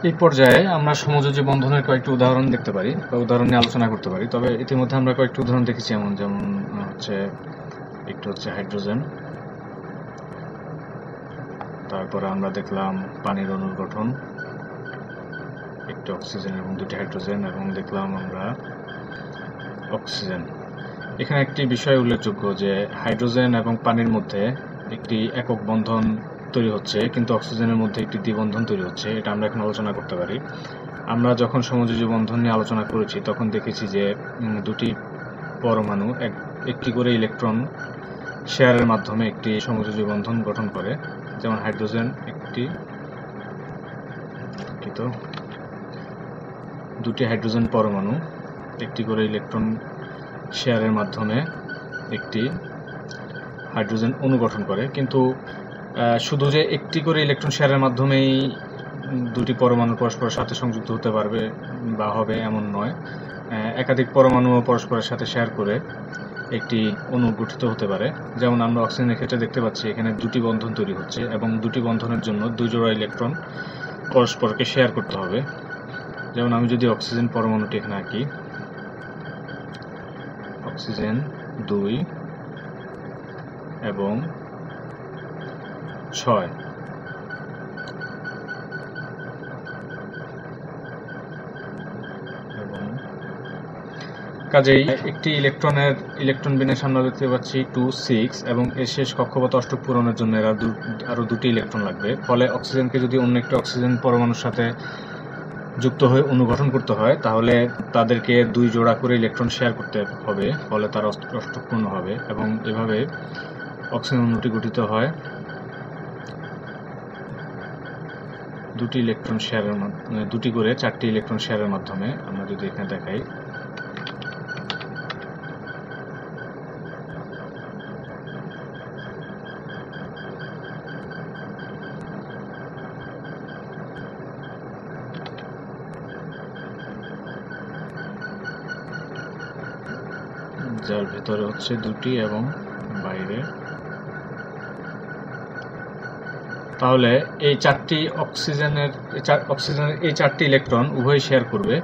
এই পর্যায়ে আমরা সমযোজী বন্ধনের কয়েকটি উদাহরণ দেখতে পারি বা উদাহরণ নিয়ে আলোচনা করতে পারি। তবে ইতিমধ্যে আমরা কয়েকটি উদাহরণ দেখেছি, যেমন হচ্ছে একটু হচ্ছে হাইড্রোজেন, তারপরে আমরা দেখলাম পানির অণুর গঠন, একটি অক্সিজেন এবং দুটি হাইড্রোজেন, এবং দেখলাম আমরা অক্সিজেন। এখানে একটি বিষয় উল্লেখযোগ্য যে হাইড্রোজেন এবং পানির মধ্যে একটি একক বন্ধন তৈরি হচ্ছে, কিন্তু অক্সিজেনের মধ্যে একটি দ্বিবন্ধন তৈরি হচ্ছে। এটা আমরা এখন আলোচনা করতে পারি। আমরা যখন সমযোজী বন্ধন নিয়ে আলোচনা করেছি তখন দেখেছি যে দুটি পরমাণু একটি করে ইলেকট্রন শেয়ারের মাধ্যমে একটি সমযোজী বন্ধন গঠন করে। যেমন হাইড্রোজেন দুটি হাইড্রোজেন পরমাণু একটি করে ইলেকট্রন শেয়ারের মাধ্যমে একটি হাইড্রোজেন অণু গঠন করে। কিন্তু শুধু যে একটি করে ইলেকট্রন শেয়ারের মাধ্যমেই দুটি পরমাণু পরস্পরের সাথে সংযুক্ত হতে পারবে বা হবে এমন নয়। একাধিক পরমাণু পরস্পরের সাথে শেয়ার করে একটি অণু গঠিত হতে পারে। যেমন আমরা অক্সিজেনের ক্ষেত্রে দেখতে পাচ্ছি এখানে দুটি বন্ধন তৈরি হচ্ছে এবং দুটি বন্ধনের জন্য দুই জোড়া ইলেকট্রন পরস্পরকে শেয়ার করতে হবে। যেমন আমি যদি অক্সিজেন পরমাণুটি এখানে আঁকি, অক্সিজেন 2 এবং 6, কাজেই একটি ইলেকট্রন বিন্যাস আমরা দেখতে পাচ্ছি 2, 6 এবং এর শেষ কক্ষপথ অষ্টক পূরণের জন্য আরো দুটি ইলেকট্রন লাগবে। ফলে অক্সিজেনকে যদি অন্য একটি অক্সিজেন পরমাণুর সাথে যুক্ত হয়ে অণু গঠন করতে হয় তাহলে তাদেরকে দুই জোড়া করে ইলেকট্রন শেয়ার করতে হবে, ফলে তার অষ্টক পূর্ণ হবে এবং এভাবে অক্সিজেন অণুটি গঠিত হয় দুটি করে 4টি ইলেকট্রন শেয়ারের মাধ্যমে। আমরা যদি এখানে দেখাই, যার ভিতরে হচ্ছে দুটি এবং বাইরে। তাহলে এই অক্সিজেনের এই 4টি ইলেকট্রন উভয় শেয়ার করবে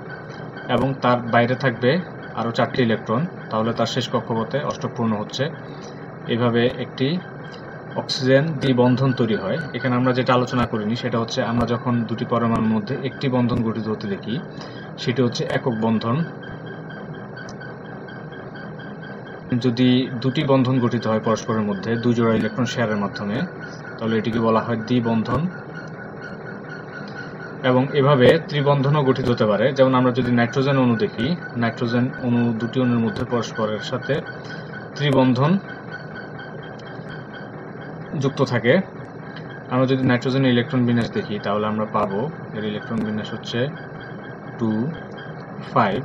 এবং তার বাইরে থাকবে আরো 4টি ইলেকট্রন। তাহলে তার শেষ কক্ষপথে অষ্টক পূর্ণ হচ্ছে। এভাবে একটি অক্সিজেন দ্বিবন্ধন তৈরি হয়। এখানে আমরা যেটা আলোচনা করিনি সেটা হচ্ছে আমরা যখন দুটি পরমাণুর মধ্যে একটি বন্ধন গঠিত হতে দেখি সেটি হচ্ছে একক বন্ধন। যদি দুটি বন্ধন গঠিত হয় পরস্পরের মধ্যে দুই জোড়া ইলেকট্রন শেয়ারের মাধ্যমে তাহলে এটিকে বলা হয় দ্বিবন্ধন। এবং এভাবে ত্রিবন্ধনও গঠিত হতে পারে। যেমন আমরা যদি নাইট্রোজেন অণু দেখি, নাইট্রোজেন অণু দুটি অণুর মধ্যে পরস্পরের সাথে ত্রিবন্ধন যুক্ত থাকে। আমরা যদি নাইট্রোজেনের ইলেকট্রন বিন্যাস দেখি তাহলে আমরা পাবো এর ইলেকট্রন বিন্যাস হচ্ছে 2, 5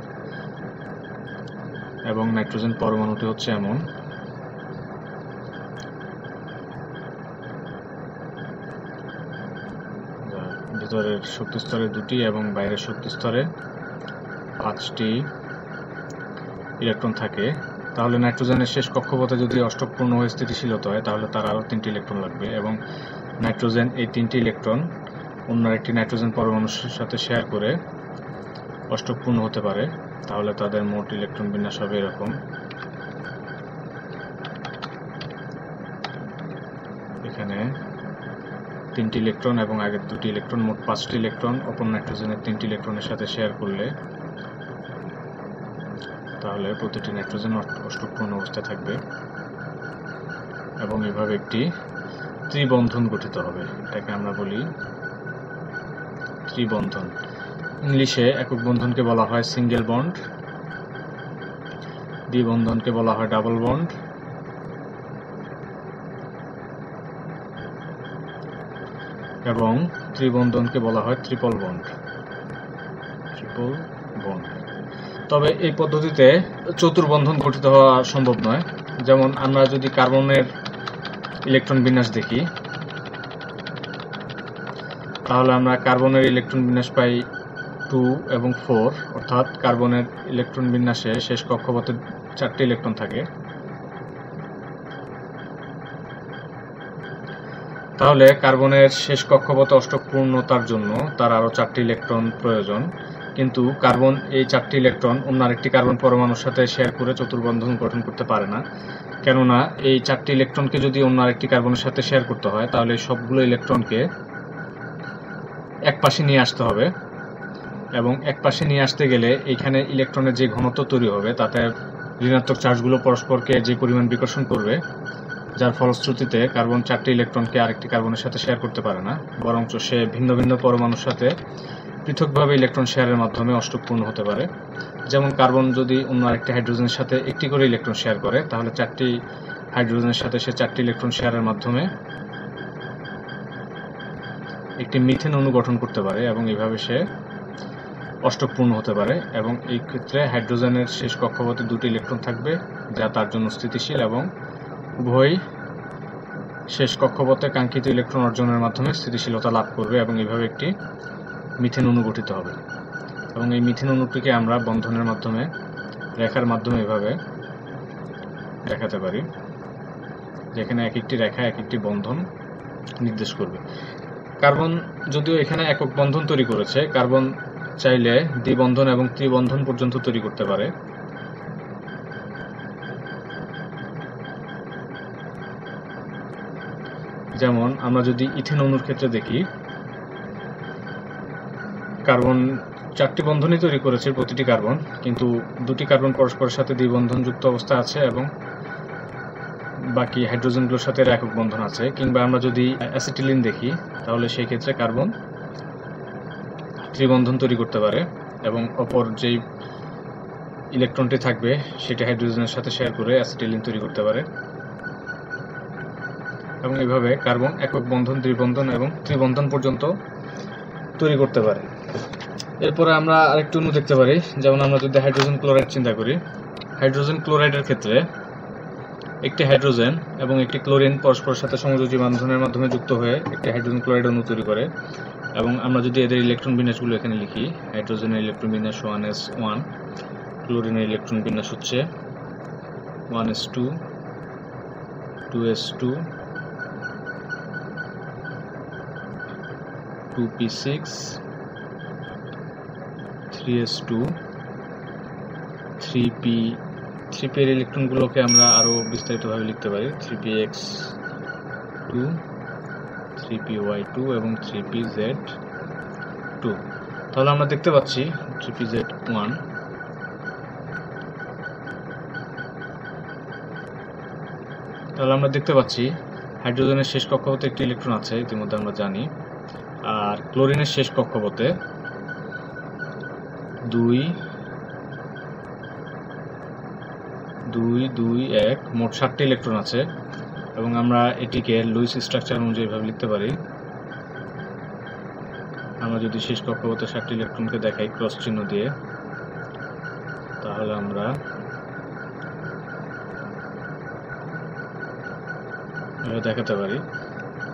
এবং নাইট্রোজেন পরমাণুটি হচ্ছে এমন। ভিতরের শক্তি স্তরে 2টি এবং বাইরের শক্তি স্তরে 5টি ইলেকট্রন থাকে। তাহলে নাইট্রোজেনের শেষ কক্ষপথে যদি অষ্টক পূর্ণ হয়ে স্থিতিশীলতা হয় তাহলে তার আরো 3টি ইলেকট্রন লাগবে এবং নাইট্রোজেন এই 3টি ইলেকট্রন অন্য একটি নাইট্রোজেন পরমাণুর সাথে শেয়ার করে অষ্টক পূর্ণ হতে পারে। তাহলে তাদের মোট ইলেকট্রন বিন্যাস হবে এরকম। এখানে 3টি ইলেকট্রন এবং আগের 2টি ইলেকট্রন, মোট 5টি ইলেকট্রন অপর নাইট্রোজেনের 3টি ইলেকট্রনের সাথে শেয়ার করলে তাহলে প্রতিটি নাইট্রোজেন অষ্টক পূর্ণ অবস্থায় থাকবে এবং এভাবে একটি ত্রিবন্ধন গঠিত হবে। এটাকে আমরা বলি ত্রিবন্ধন। ইংলিশে একক বন্ধনকে বলা হয় সিঙ্গেল বন্ড, দ্বিবন্ধনকে বলা হয় ডাবল বন্ড এবং ত্রিবন্ধনকে বলা হয় ট্রিপল বন্ড। তবে এই পদ্ধতিতে চতুর্বন্ধন গঠিত হওয়া সম্ভব নয়। যেমন আমরা যদি কার্বনের ইলেকট্রন বিন্যাস দেখি তাহলে আমরা কার্বনের ইলেকট্রন বিন্যাস পাই 2 এবং 4, অর্থাৎ কার্বনের ইলেকট্রন বিন্যাসে শেষ কক্ষপথে 4টি ইলেকট্রন থাকে। তাহলে কার্বনের শেষ কক্ষপথে অষ্টক পূর্ণতার জন্য তার আরও 4টি ইলেকট্রন প্রয়োজন, কিন্তু কার্বন এই 4টি ইলেকট্রন অন্য আরেকটি কার্বন পরমাণুর সাথে শেয়ার করে চতুর্বন্ধন গঠন করতে পারে না। কেননা এই 4টি ইলেকট্রনকে যদি অন্য আরেকটি কার্বনের সাথে শেয়ার করতে হয় তাহলে সবগুলো ইলেকট্রনকে এক পাশে নিয়ে আসতে হবে, এবং এক পাশে নিয়ে আসতে গেলে এখানে ইলেকট্রনের যে ঘনত্ব তৈরি হবে তাতে ঋণাত্মক চার্জগুলো পরস্পরকে যে পরিমাণ বিকর্ষণ করবে, যার ফলশ্রুতিতে কার্বন 4টি ইলেকট্রনকে আরেকটি কার্বনের সাথে শেয়ার করতে পারে না, বরঞ্চ সে ভিন্ন ভিন্ন পরমাণুর সাথে পৃথকভাবে ইলেকট্রন শেয়ারের মাধ্যমে অষ্টক পূর্ণ হতে পারে। যেমন কার্বন যদি অন্য আরেকটি হাইড্রোজেনের সাথে একটি করে ইলেকট্রন শেয়ার করে তাহলে 4টি হাইড্রোজেনের সাথে সে 4টি ইলেকট্রন শেয়ারের মাধ্যমে একটি মিথেন অণু গঠন করতে পারে এবং এইভাবে সে অষ্টক পূর্ণ হতে পারে। এবং এই ক্ষেত্রে হাইড্রোজেনের শেষ কক্ষপথে 2টি ইলেকট্রন থাকবে যা তার জন্য স্থিতিশীল, এবং উভয় শেষ কক্ষপথে কাঙ্ক্ষিত ইলেকট্রন অর্জনের মাধ্যমে স্থিতিশীলতা লাভ করবে এবং এইভাবে একটি মিথেন অণু গঠিত হবে। এবং এই মিথেন অণুটিকে আমরা বন্ধনের মাধ্যমে, রেখার মাধ্যমে এভাবে দেখাতে পারি, যেখানে এক একটি রেখা এক একটি বন্ধন নির্দেশ করবে। কার্বন যদিও এখানে একক বন্ধন তৈরি করেছে, কার্বন চাইলে দ্বিবন্ধন এবং ত্রিবন্ধন পর্যন্ত তৈরি করতে পারে। যেমন আমরা যদি ইথেন অণুর ক্ষেত্রে দেখি, কার্বন 4টি বন্ধনই তৈরি করেছে প্রতিটি কার্বন, কিন্তু 2টি কার্বন পরস্পরের সাথে দ্বিবন্ধন যুক্ত অবস্থা আছে এবং বাকি হাইড্রোজেনগুলোর সাথে একক বন্ধন আছে। কিংবা আমরা যদি অ্যাসিটিলিন দেখি তাহলে সেই ক্ষেত্রে কার্বন ত্রিবন্ধন তৈরি করতে পারে এবং অপর যেই ইলেকট্রনটি থাকবে সেটি হাইড্রোজেনের সাথে শেয়ার করে অ্যাসিটিলিন তৈরি করতে পারে। এবং এইভাবে কার্বন একক বন্ধন, দ্বিবন্ধন এবং ত্রিবন্ধন পর্যন্ত তৈরি করতে পারে। এরপরে আমরা আরেকটু অণু দেখতে পারি, যেমন আমরা যদি হাইড্রোজেন ক্লোরাইড চিন্তা করি, হাইড্রোজেন ক্লোরাইডের ক্ষেত্রে একটি হাইড্রোজেন এবং একটি ক্লোরিন পরস্পরের সাথে সংযোজী বন্ধনের মাধ্যমে যুক্ত হয়ে একটি হাইড্রোজেন ক্লোরাইড অণু তৈরি করে। এবং আমরা যদি এদের ইলেকট্রন বিন্যাসগুলো এখানে লিখি, হাইড্রোজেনের ইলেকট্রন বিন্যাস 1s1, ক্লোরিনের ইলেকট্রন বিন্যাস হচ্ছে 1s2, 2s2, 2p6, 3s2, 3p এর ইলেকট্রনগুলোকে আমরা আরো বিস্তারিতভাবে লিখতে পারি, 3px2, 3py2 এবং 3pz2। তাহলে আমরা দেখতে পাচ্ছি 3pz1, তাহলে আমরা দেখতে পাচ্ছি হাইড্রোজেনের শেষ কক্ষপথে একটি ইলেকট্রন আছে, ইতিমধ্যে আমরা জানি। আর ক্লোরিনের শেষ কক্ষপথে 2, 2, 1 মোট 7টি ইলেকট্রন আছে এবং আমরা এটিকে লুইস স্ট্রাকচার অনুযায়ী ভাবে লিখতে পারি। আমরা যদি শেষ কক্ষপথে 7টি ইলেকট্রনকে দেখাই ক্রস চিহ্ন দিয়ে, তাহলে আমরা দেখাতে পারি।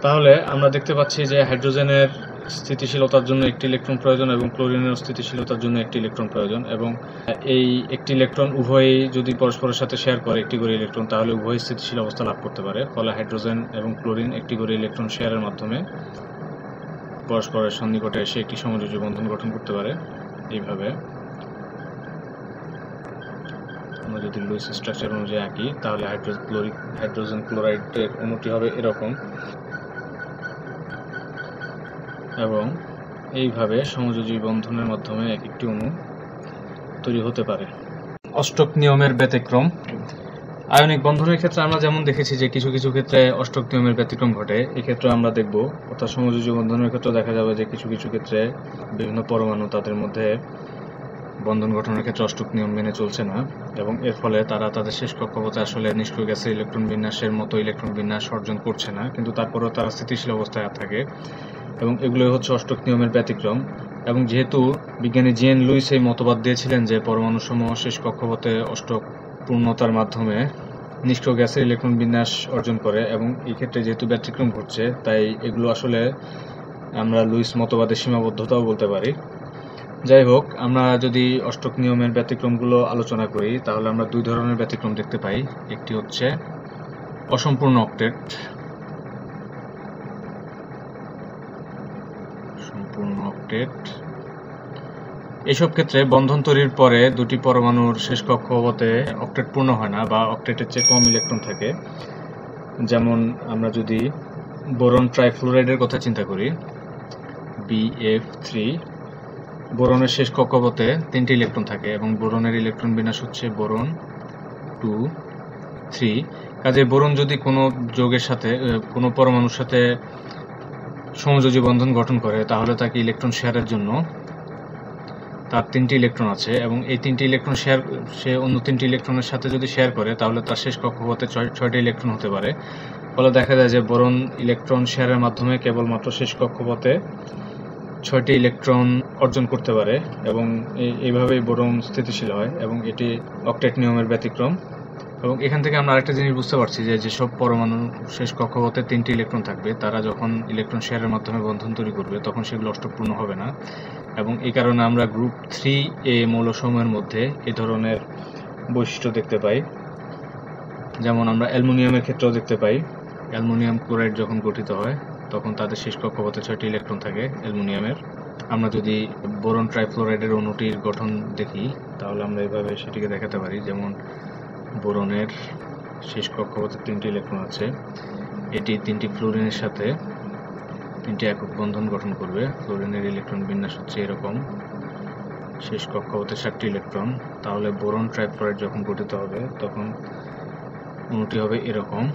তাহলে আমরা দেখতে পাচ্ছি যে হাইড্রোজেনের স্থিতিশীলতার জন্য একটি ইলেকট্রন প্রয়োজন এবং ক্লোরিনের স্থিতিশীলতার জন্য একটি ইলেকট্রন প্রয়োজন, এবং এই একটি ইলেকট্রন উভয়ই যদি পরস্পরের সাথে শেয়ার করে একটি করে ইলেকট্রন তাহলে উভয় স্থিতিশীল অবস্থা লাভ করতে পারে। ফলে হাইড্রোজেন এবং ক্লোরিন একটি করে ইলেকট্রন শেয়ারের মাধ্যমে পরস্পরের সন্নিকটে এসে একটি সমযোজী বন্ধন গঠন করতে পারে। এইভাবে আমরা যদি লুইস স্ট্রাকচার অনুযায়ী আঁকি তাহলে হাইড্রোজেন ক্লোরাইডের অণুটি হবে এরকম, এবং এইভাবে সমযোজী বন্ধনের মাধ্যমে এক একটি অণু তৈরি হতে পারে। অষ্টক নিয়মের ব্যতিক্রম। আয়নিক বন্ধনের ক্ষেত্রে আমরা যেমন দেখেছি যে কিছু কিছু ক্ষেত্রে অষ্টক নিয়মের ব্যতিক্রম ঘটে, এক্ষেত্রে আমরা দেখব, অর্থাৎ সমযোজী বন্ধনের ক্ষেত্রে দেখা যাবে যে কিছু কিছু ক্ষেত্রে বিভিন্ন পরমাণু তাদের মধ্যে বন্ধন গঠনের ক্ষেত্রে অষ্টক নিয়ম মেনে চলছে না, এবং এর ফলে তারা তাদের শেষ কক্ষপথে আসলে নিষ্ক্রিয় গ্যাসের ইলেকট্রন বিন্যাসের মতো ইলেকট্রন বিন্যাস অর্জন করছে না, কিন্তু তারপরেও তারা স্থিতিশীল অবস্থায় থাকে, এবং এগুলোই হচ্ছে অষ্টক নিয়মের ব্যতিক্রম। এবং যেহেতু বিজ্ঞানী জিএন লুইস এই মতবাদ দিয়েছিলেন যে পরমাণুসমূহ শেষ কক্ষপথে অষ্টক পূর্ণতার মাধ্যমে নিষ্ক্রিয় গ্যাসের ইলেকট্রন বিন্যাস অর্জন করে, এবং এই ক্ষেত্রে যেহেতু ব্যতিক্রম ঘটছে তাই এগুলো আসলে আমরা লুইস মতবাদের সীমাবদ্ধতাও বলতে পারি। যাই হোক, আমরা যদি অষ্টক নিয়মের ব্যতিক্রমগুলো আলোচনা করি তাহলে আমরা দুই ধরনের ব্যতিক্রম দেখতে পাই। একটি হচ্ছে অসম্পূর্ণ অক্টেট সম্পূর্ণ অক্টেট। এসব ক্ষেত্রে বন্ধন তৈরির পরে দুটি পরমাণুর শেষ কক্ষপথে অক্টেট পূর্ণ হয় না বা অক্টেটের চেয়ে কম ইলেকট্রন থাকে। যেমন আমরা যদি বোরন ট্রাইফ্লোরাইডের কথা চিন্তা করি, BF3, বোরনের শেষ কক্ষপথে 3টি ইলেকট্রন থাকে এবং বোরনের ইলেকট্রন বিন্যাস হচ্ছে বোরন 2, 3। কাজে বোরন যদি কোনো যৌগের সাথে কোনো পরমাণুর সাথে সমযোজী বন্ধন গঠন করে তাহলে তাকে ইলেকট্রন শেয়ারের জন্য তার 3টি ইলেকট্রন আছে এবং এই 3টি ইলেকট্রন সে অন্য 3টি ইলেকট্রনের সাথে যদি শেয়ার করে তাহলে তার শেষ কক্ষপথে 6টি ইলেকট্রন হতে পারে। ফলে দেখা যায় যে বোরন ইলেকট্রন শেয়ারের মাধ্যমে কেবলমাত্র শেষ কক্ষপথে 6টি ইলেকট্রন অর্জন করতে পারে এবং এইভাবেই বোরন স্থিতিশীল হয় এবং এটি অক্টেট নিয়মের ব্যতিক্রম। এবং এখান থেকে আমরা আরেকটা জিনিস বুঝতে পারছি যে যেসব পরমাণু শেষ কক্ষপথে 3টি ইলেকট্রন থাকবে তারা যখন ইলেকট্রন শেয়ারের মাধ্যমে বন্ধন তৈরি করবে তখন সেগুলো অষ্টকপূর্ণ হবে না এবং এই কারণে আমরা গ্রুপ 3A মৌলসমূহের মধ্যে এই ধরনের বৈশিষ্ট্য দেখতে পাই। যেমন আমরা অ্যালুমিনিয়ামের ক্ষেত্রেও দেখতে পাই, অ্যালুমিনিয়াম ক্লোরাইড যখন গঠিত হয় তখন তাদের শেষ কক্ষপথে 6টি ইলেকট্রন থাকে অ্যালুমিনিয়ামের। আমরা যদি বোরন ট্রাইফ্লোরাইডের অণুটির গঠন দেখি তাহলে আমরা এইভাবে সেটিকে দেখাতে পারি। যেমন বোরনের শেষ কক্ষপথে 3টি ইলেকট্রন আছে, এটি 3টি ফ্লোরিনের সাথে 3টি একক বন্ধন গঠন করবে। ফ্লোরিনের ইলেকট্রন বিন্যাস হচ্ছে এরকম, শেষ কক্ষপথে 7টি ইলেকট্রন। তাহলে বোরন ট্রাইফ্লোরাইড যখন গঠিত হবে তখন অণুটি হবে এরকম।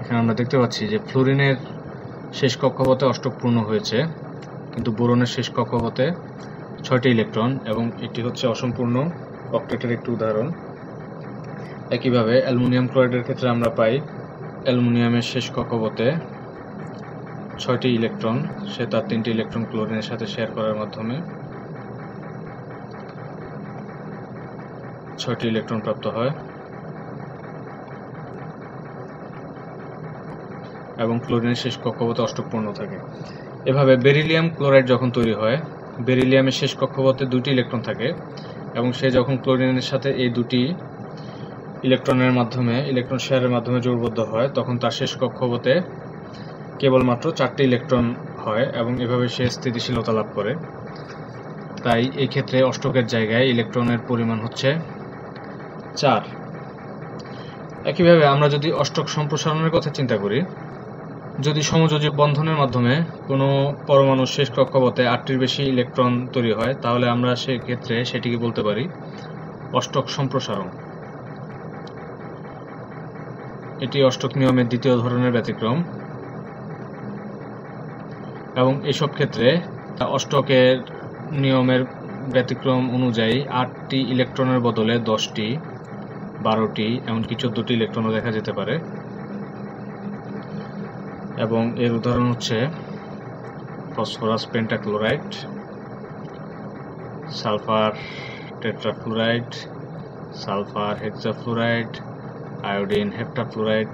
এখানে আমরা দেখতে পাচ্ছি যে ফ্লোরিনের শেষ কক্ষপথে অষ্টক পূর্ণ হয়েছে কিন্তু বোরনের শেষ কক্ষপথে 6টি ইলেকট্রন এবং এটি হচ্ছে অসম্পূর্ণ অক্টেটের একটি উদাহরণ। একইভাবে অ্যালুমিনিয়াম ক্লোরাইডের ক্ষেত্রে আমরা পাই অ্যালুমিনিয়ামের শেষ কক্ষপথে 6টি ইলেকট্রন, সে তার 3টি ইলেকট্রন ক্লোরিনের সাথে শেয়ার করার মাধ্যমে 6টি ইলেকট্রন প্রাপ্ত হয় এবং ক্লোরিনের শেষ কক্ষপথে অষ্টকপূর্ণ থাকে। এভাবে বেরিলিয়াম ক্লোরাইড যখন তৈরি হয়, বেরিলিয়ামের শেষ কক্ষপথে 2টি ইলেকট্রন থাকে এবং সে যখন ক্লোরিনের সাথে এই 2টি ইলেকট্রনের মাধ্যমে ইলেকট্রন শেয়ারের মাধ্যমে জোড়বদ্ধ হয় তখন তার শেষ কক্ষপথে কেবলমাত্র 4টি ইলেকট্রন হয় এবং এভাবে সে স্থিতিশীলতা লাভ করে। তাই এই ক্ষেত্রে অষ্টকের জায়গায় ইলেকট্রনের পরিমাণ হচ্ছে 4। একইভাবে আমরা যদি অষ্টক সম্প্রসারণের কথা চিন্তা করি, যদি সমযোজী বন্ধনের মাধ্যমে কোনো পরমাণুর শেষ কক্ষপথে 8টির বেশি ইলেকট্রন তৈরি হয় তাহলে আমরা সেক্ষেত্রে সেটিকে বলতে পারি অষ্টক সম্প্রসারণ। এটি অষ্টক নিয়মের দ্বিতীয় ধরনের ব্যতিক্রম এবং এসব ক্ষেত্রে অষ্টকের নিয়মের ব্যতিক্রম অনুযায়ী 8টি ইলেকট্রনের বদলে 10টি, 12টি, এমনকি 14টি ইলেকট্রনও দেখা যেতে পারে এবং এর উদাহরণ হচ্ছে phosphorus pentachloride, sulphur tetrafluoride, sulphur hexafluoride, iodine heptafluoride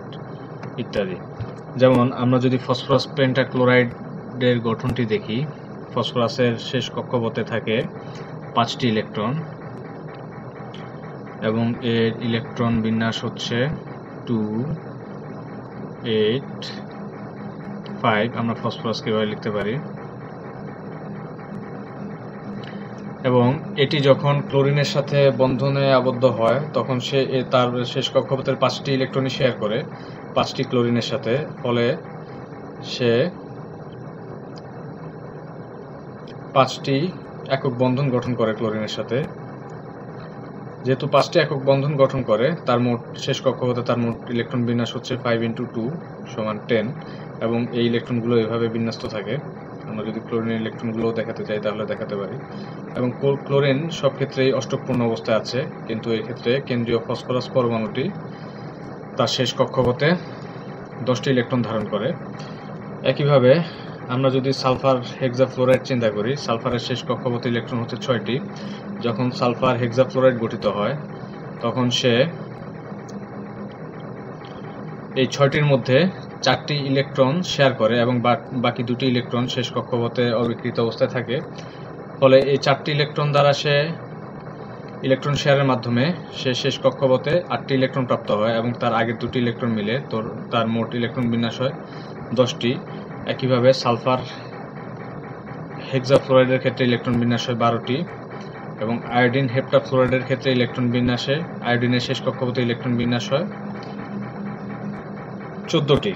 ইত্যাদি। যেমন আমরা যদি ফসফরাস পেন্টাক্লোরাইডের গঠনটি দেখি, ফসফরাসের শেষ কক্ষপথে থাকে 5টি ইলেকট্রন এবং এর ইলেকট্রন বিন্যাস হচ্ছে 2, 8, 5। আমরা ফসফরাসকে এভাবে লিখতে পারি এবং এটি যখন ক্লোরিনের সাথে বন্ধনে আবদ্ধ হয় তখন সে তার শেষ কক্ষপথের 5টি ইলেকট্রনই শেয়ার করে 5টি ক্লোরিনের সাথে, ফলে সে 5টি একক বন্ধন গঠন করে ক্লোরিনের সাথে। যেহেতু 5টি একক বন্ধন গঠন করে তার মোট শেষ কক্ষপথে তার মোট ইলেকট্রন বিন্যাস হচ্ছে 5 × 2 = 10 এবং এই ইলেকট্রনগুলো এভাবে বিন্যস্ত থাকে। আমরা যদি ক্লোরিনের ইলেকট্রনগুলো দেখাতে চাই তাহলে দেখাতে পারি এবং ক্লোরিন সব ক্ষেত্রেই অষ্টকপূর্ণ অবস্থায় আছে কিন্তু এই ক্ষেত্রে কেন্দ্রীয় ফসফরাস পরমাণুটি তার শেষ কক্ষপথে 10টি ইলেকট্রন ধারণ করে। একইভাবে আমরা যদি সালফার হেক্সাফ্লোরাইড চিন্তা করি, সালফারের শেষ কক্ষপথে ইলেকট্রন হচ্ছে 6টি। যখন সালফার হেক্সাফ্লোরাইড গঠিত হয় তখন সে এই 6টির মধ্যে 4টি ইলেকট্রন শেয়ার করে এবং বাকি 2টি ইলেকট্রন শেষ কক্ষপথে অবিকৃত অবস্থায় থাকে। ফলে এই 4টি ইলেকট্রন দ্বারা সে ইলেকট্রন শেয়ারের মাধ্যমে সে শেষ কক্ষপথে 8টি ইলেকট্রন প্রাপ্ত হয় এবং তার আগের 2টি ইলেকট্রন মিলে তার মোট ইলেকট্রন বিন্যাস হয় 10টি। একইভাবে সালফার হেক্সাফ্লোরাইডের ক্ষেত্রে ইলেকট্রন বিন্যাস হয় 12টি এবং আয়োডিন হেপ্টাফ্লোরাইডের ক্ষেত্রে ইলেকট্রন বিন্যাসে আয়োডিনের শেষ কক্ষপথে ইলেকট্রন বিন্যাস হয় 14টি।